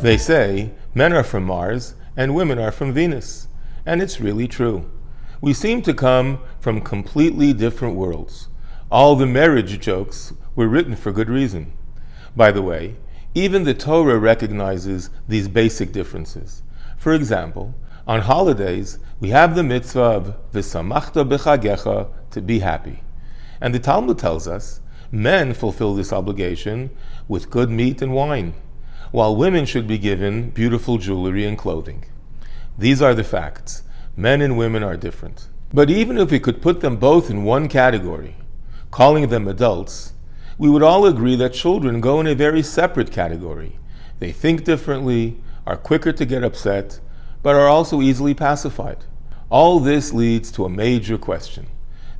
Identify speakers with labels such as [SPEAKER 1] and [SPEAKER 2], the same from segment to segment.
[SPEAKER 1] They say men are from Mars and women are from Venus, and it's really true. We seem to come from completely different worlds. All the marriage jokes were written for good reason. By the way, even the Torah recognizes these basic differences. For example, on holidays, we have the mitzvah of v'samachta b'chagecha, to be happy. And the Talmud tells us men fulfill this obligation with good meat and wine, while women should be given beautiful jewelry and clothing. These are the facts. Men and women are different. But even if we could put them both in one category, calling them adults, we would all agree that children go in a very separate category. They think differently, are quicker to get upset, but are also easily pacified. All this leads to a major question.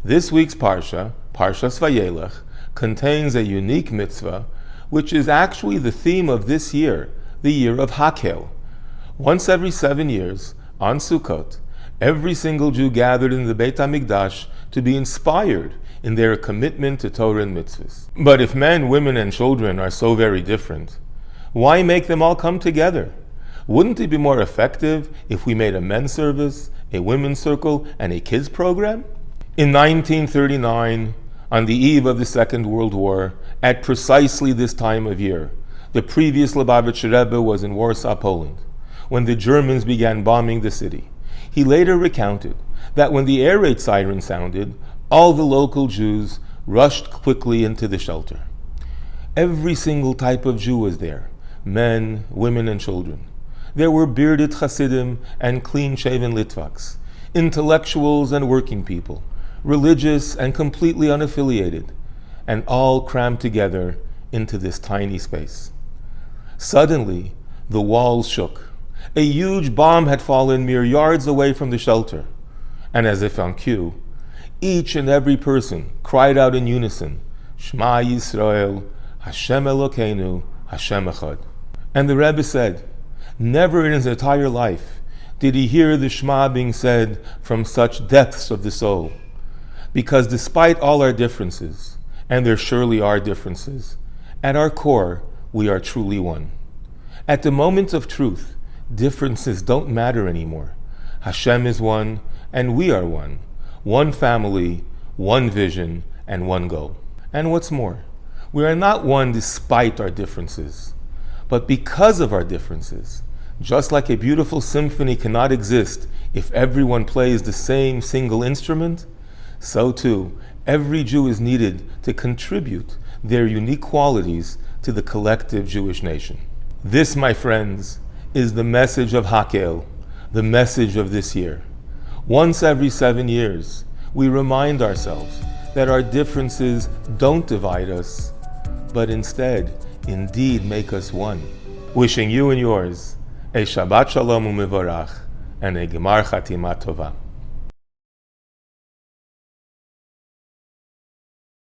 [SPEAKER 1] This week's Parsha, Parshas Vayeilech, contains a unique mitzvah, which is actually the theme of this year, the year of Hakel. Once every 7 years, on Sukkot, every single Jew gathered in the Beit HaMikdash to be inspired in their commitment to Torah and mitzvahs. But if men, women, and children are so very different, why make them all come together? Wouldn't it be more effective if we made a men's service, a women's circle, and a kids program? In 1939, on the eve of the Second World War, at precisely this time of year, the previous Lubavitcher Rebbe was in Warsaw, Poland, when the Germans began bombing the city. He later recounted that when the air raid siren sounded, all the local Jews rushed quickly into the shelter. Every single type of Jew was there, men, women, and children. There were bearded Hasidim and clean-shaven Litvaks, intellectuals and working people, religious and completely unaffiliated, and all crammed together into this tiny space. Suddenly, the walls shook. A huge bomb had fallen mere yards away from the shelter, and as if on cue, each and every person cried out in unison, Shema Yisrael, Hashem Elokeinu, Hashem Echad. And the Rebbe said, never in his entire life did he hear the Shema being said from such depths of the soul. Because despite all our differences, and there surely are differences, at our core, we are truly one. At the moment of truth, differences don't matter anymore. Hashem is one, and we are one. One family, one vision, and one goal. And what's more, we are not one despite our differences, but because of our differences. Just like a beautiful symphony cannot exist if everyone plays the same single instrument, so too, every Jew is needed to contribute their unique qualities to the collective Jewish nation. This, my friends, is the message of Hakel, the message of this year. Once every 7 years, we remind ourselves that our differences don't divide us, but instead, indeed make us one. Wishing you and yours a Shabbat Shalom u'Mevorach and a Gemar Chatima Tova.